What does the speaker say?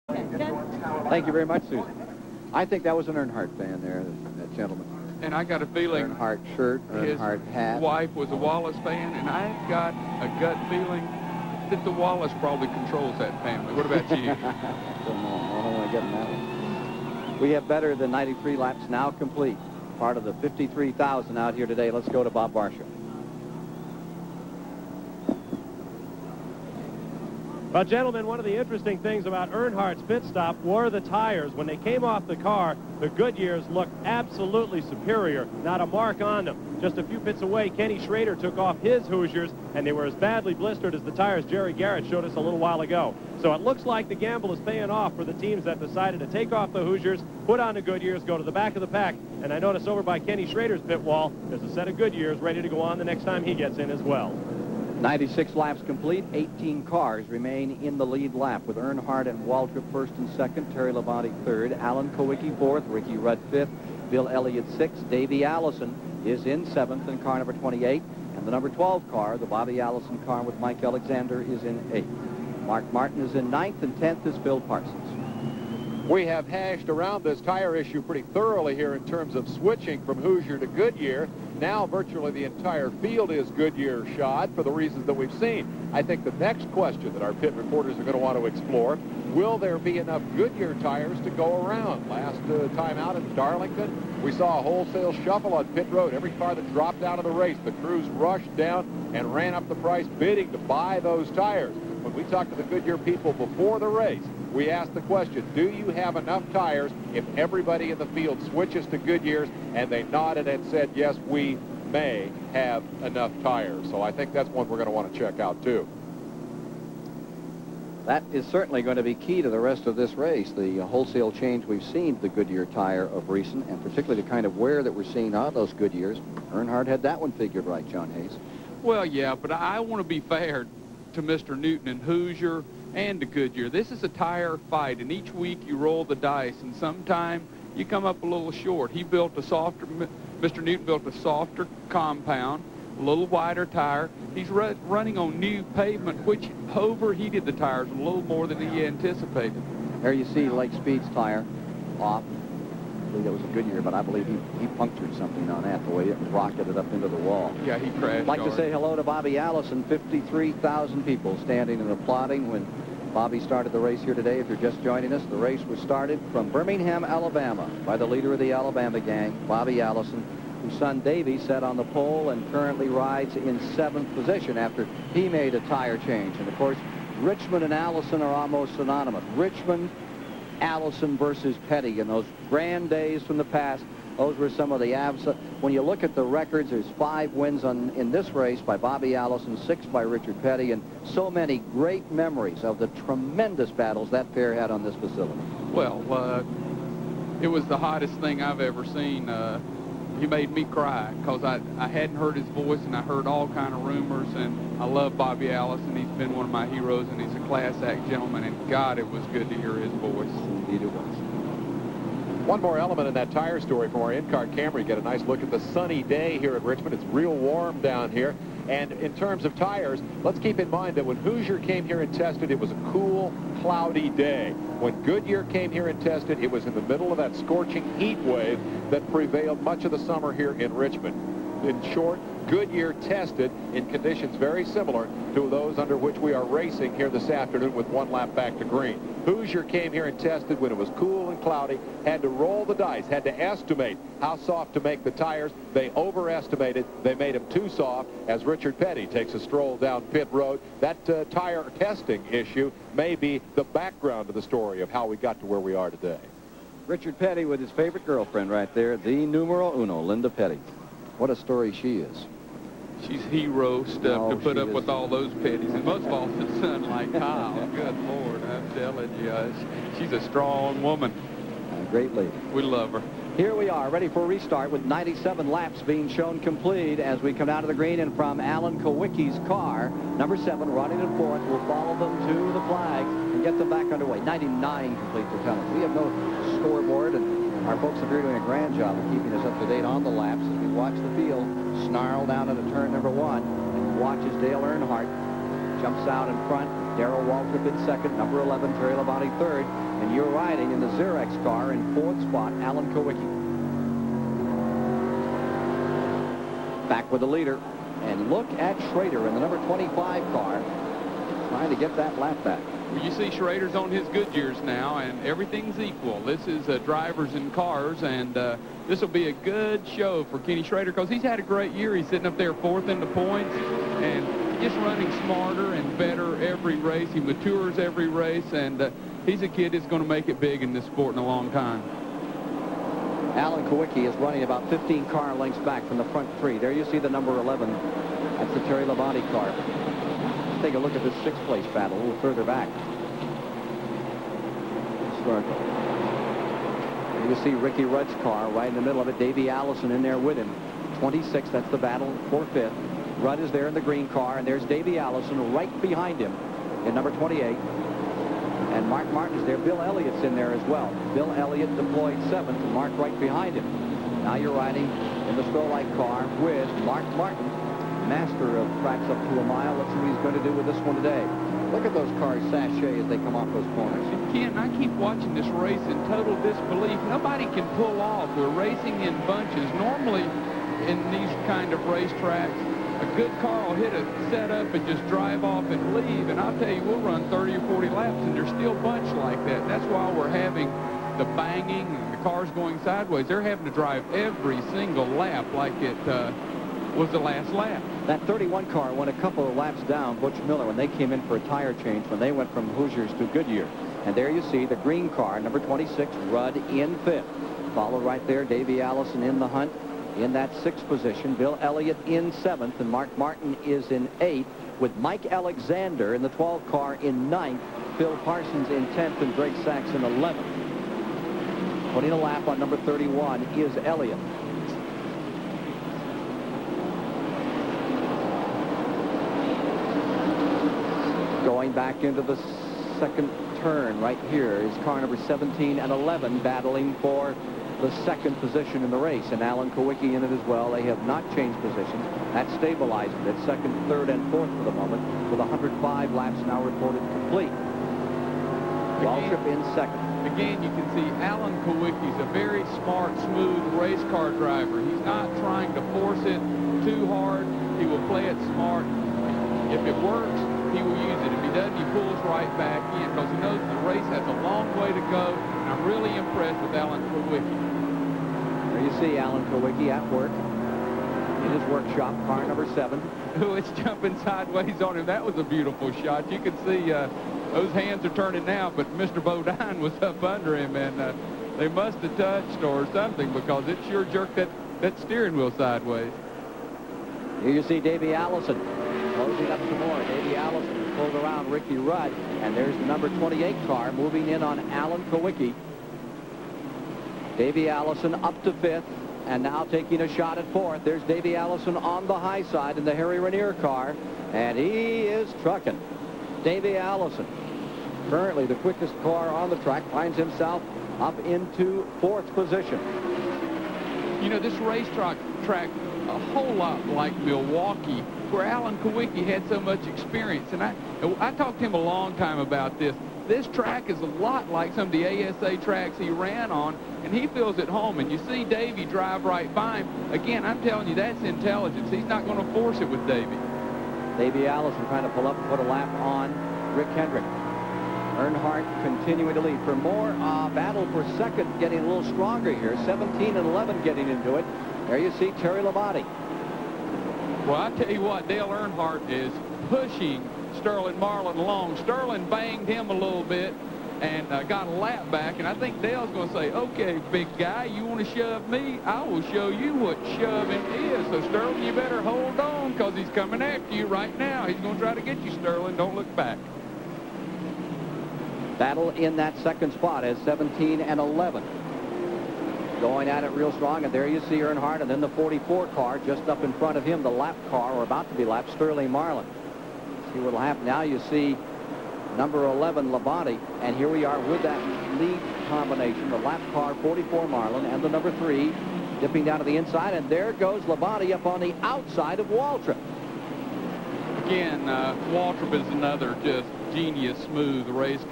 Thank you very much, Susan. I think that was an Earnhardt fan there, that gentleman. And I got a feeling Earnhardt shirt, Earnhardt hat. His wife was a Wallace fan, and I've got a gut feeling that the Wallace probably controls that family. What about you? I don't know. I don't want to get in that one. We have better than 93 laps now complete. Part of the 53,000 out here today. Let's go to Bob Barsha. Well, gentlemen, one of the interesting things about Earnhardt's pit stop were the tires. When they came off the car, the Goodyears looked absolutely superior. Not a mark on them. Just a few pits away, Kenny Schrader took off his Hoosiers, and they were as badly blistered as the tires Jerry Garrett showed us a little while ago. So it looks like the gamble is paying off for the teams that decided to take off the Hoosiers, put on the Goodyears, go to the back of the pack. And I notice over by Kenny Schrader's pit wall, there's a set of Goodyears ready to go on the next time he gets in as well. 96 laps complete. 18 cars remain in the lead lap with Earnhardt and Waltrip first and second, Terry Labonte third, Alan Kowicki fourth, Ricky Rudd fifth, Bill Elliott sixth, Davey Allison is in seventh in car number 28, and the number 12 car, the Bobby Allison car with Mike Alexander, is in eighth. Mark Martin is in ninth, and 10th is Bill Parsons. We have hashed around this tire issue pretty thoroughly here in terms of switching from Hoosier to Goodyear. Now virtually the entire field is Goodyear shod for the reasons that we've seen. I think the next question that our pit reporters are going to want to explore, will there be enough Goodyear tires to go around? Last time out in Darlington, we saw a wholesale shuffle on pit road. Every car that dropped out of the race, the crews rushed down and ran up the price bidding to buy those tires. When we talked to the Goodyear people before the race, we asked the question, do you have enough tires if everybody in the field switches to Goodyears? And they nodded and said, yes, we may have enough tires. So I think that's one we're going to want to check out, too. That is certainly going to be key to the rest of this race, the wholesale change we've seen to the Goodyear tire of recent, and particularly the kind of wear that we're seeing on those Goodyears. Earnhardt had that one figured right, John Hayes. Well, yeah, but I want to be fair to Mr. Newton and Hoosier and to Goodyear. This is a tire fight, and each week you roll the dice, and sometime you come up a little short. He built a softer, Mr. Newton built a softer compound, a little wider tire. He's running on new pavement, which overheated the tires a little more than he anticipated. There you see Lake Speed's tire off. I believe that was a Goodyear, but I believe he punctured something on that, the way it rocketed up into the wall. Yeah, he crashed. I'd like to say hello to Bobby Allison. 53,000 people standing and applauding when Bobby started the race here today. If you're just joining us, the race was started from Birmingham, Alabama, by the leader of the Alabama gang, Bobby Allison, whose son Davey sat on the pole and currently rides in 7th position after he made a tire change. And of course, Richmond and Allison are almost synonymous. Richmond, Allison versus Petty in those grand days from the past. Those were some of the when you look at the records, there's 5 wins in this race by Bobby Allison, 6 by Richard Petty, and so many great memories of the tremendous battles that pair had on this facility. Well, it was the hottest thing I've ever seen. He made me cry because I hadn't heard his voice, and I heard all kind of rumors, and I love Bobby Allison. He's been one of my heroes, and he's a class act gentleman, and God, it was good to hear his voice. Indeed it was. One more element in that tire story from our in-car camera. You get a nice look at the sunny day here at Richmond. It's real warm down here. And in terms of tires, let's keep in mind that when Hoosier came here and tested, it was a cool, cloudy day. When Goodyear came here and tested, it was in the middle of that scorching heat wave that prevailed much of the summer here in Richmond. In short, Goodyear tested in conditions very similar to those under which we are racing here this afternoon with 1 lap back to green. Hoosier came here and tested when it was cool and cloudy, had to roll the dice, had to estimate how soft to make the tires. They overestimated. They made them too soft as Richard Petty takes a stroll down pit road. That tire testing issue may be the background to the story of how we got to where we are today. Richard Petty with his favorite girlfriend right there, the numero uno, Linda Petty. What a story she is. She's hero stuff to put up with all those Petties, and most of all his son like Kyle. Good Lord, I'm telling you, she's a strong woman. A great lady. We love her. Here we are, ready for a restart with 97 laps being shown complete as we come out of the green, and from Alan Kowicki's car, number 7, running in 4th, will follow them to the flag and get them back underway. 99 complete for penalty. We have no scoreboard, and our folks up here doing a grand job of keeping us up to date on the laps as we watch the field snarl down into turn number 1. And watch as Dale Earnhardt jumps out in front. Darrell Waltrip in 2nd, number 11, Terry Labonte 3rd. And you're riding in the Xerox car in 4th spot, Alan Kowicki. Back with the leader. And look at Schrader in the number 25 car, trying to get that lap back. Well, you see Schrader's on his Goodyears now, and everything's equal. This is drivers and cars, and this will be a good show for Kenny Schrader because he's had a great year. He's sitting up there 4th in the points, and just running smarter and better every race. He matures every race, and he's a kid that's going to make it big in this sport in a long time. Alan Kowicki is running about 15 car lengths back from the front 3. There you see the number 11. That's the Terry Labonte car. Let's take a look at this 6th place battle a little further back. There you see Ricky Rudd's car right in the middle of it. Davey Allison in there with him. 26, that's the battle for 5th. Rudd is there in the green car, and there's Davey Allison right behind him in number 28. And Mark Martin is there. Bill Elliott's in there as well. Bill Elliott deployed 7th, and Mark right behind him. Now you're riding in the Strollite car with Mark Martin, master of tracks up to a mile. Let's see what he's going to do with this one today. Look at those cars sashay as they come off those corners. Ken, I keep watching this race in total disbelief. Nobody can pull off. We're racing in bunches. Normally, in these kind of racetracks, a good car will hit a setup and just drive off and leave. And I'll tell you, we'll run 30 or 40 laps, and they're still bunched like that. That's why we're having the banging and the cars going sideways. They're having to drive every single lap like it was the last lap. That 31 car went a couple of laps down Butch Miller when they came in for a tire change when they went from Hoosiers to Goodyear. And there you see the green car, number 26, Rudd in 5th. Followed right there, Davey Allison in the hunt in that 6th position. Bill Elliott in 7th, and Mark Martin is in 8th, with Mike Alexander in the 12 car in 9th, Phil Parsons in 10th, and Greg Sachs in 11th. Putting a lap on number 31 is Elliott. Going back into the 2nd turn right here is car number 17 and 11 battling for the 2nd position in the race, and Alan Kowicki in it as well. They have not changed positions. That stabilized it at 2nd, 3rd, and 4th for the moment, with 105 laps now reported complete. Waltrip in 2nd. Again, you can see Alan Kowicki's a very smart, smooth race car driver. He's not trying to force it too hard. He will play it smart. If it works, he will use it. If he doesn't, he pulls right back in because he knows the race has a long way to go. And I'm really impressed with Alan Kowicki. There you see Alan Kowicki at work in his workshop, car number 7. Oh, it's jumping sideways on him. That was a beautiful shot. You can see those hands are turning now, but Mr. Bodine was up under him, and they must have touched or something because it sure jerked that steering wheel sideways. Here you see Davey Allison closing up some more. Davey Allison pulled around Ricky Rudd, and there's the number 28 car moving in on Alan Kowicki. Davey Allison up to 5th, and now taking a shot at 4th. There's Davey Allison on the high side in the Harry Ranier car, and he is trucking. Davey Allison, currently the quickest car on the track, finds himself up into 4th position. You know, this racetrack a whole lot like Milwaukee, where Alan Kowicki had so much experience. And I talked to him a long time about this. This track is a lot like some of the ASA tracks he ran on, and he feels at home. And you see Davey drive right by him. Again, I'm telling you, that's intelligence. He's not going to force it with Davey. Davey Allison trying to pull up and put a lap on Rick Hendrick. Earnhardt continuing to lead. For more battle for 2nd, getting a little stronger here. 17 and 11 getting into it. There you see Terry Labonte. Well, I tell you what, Dale Earnhardt is pushing Sterling Marlin along. Sterling banged him a little bit and got a lap back, and I think Dale's going to say, okay, big guy, you want to shove me? I will show you what shoving is. So, Sterling, you better hold on because he's coming after you right now. He's going to try to get you, Sterling. Don't look back. Battle in that 2nd spot as 17 and 11. Going at it real strong, and there you see Earnhardt, and then the 44 car just up in front of him, the lap car, or about to be lapped, Sterling Marlin. See what will happen now. You see number 11, Labonte, and here we are with that lead combination, the lap car, 44 Marlin, and the number 3 dipping down to the inside, and there goes Labonte up on the outside of Waltrip. Again, Waltrip is another just genius, smooth race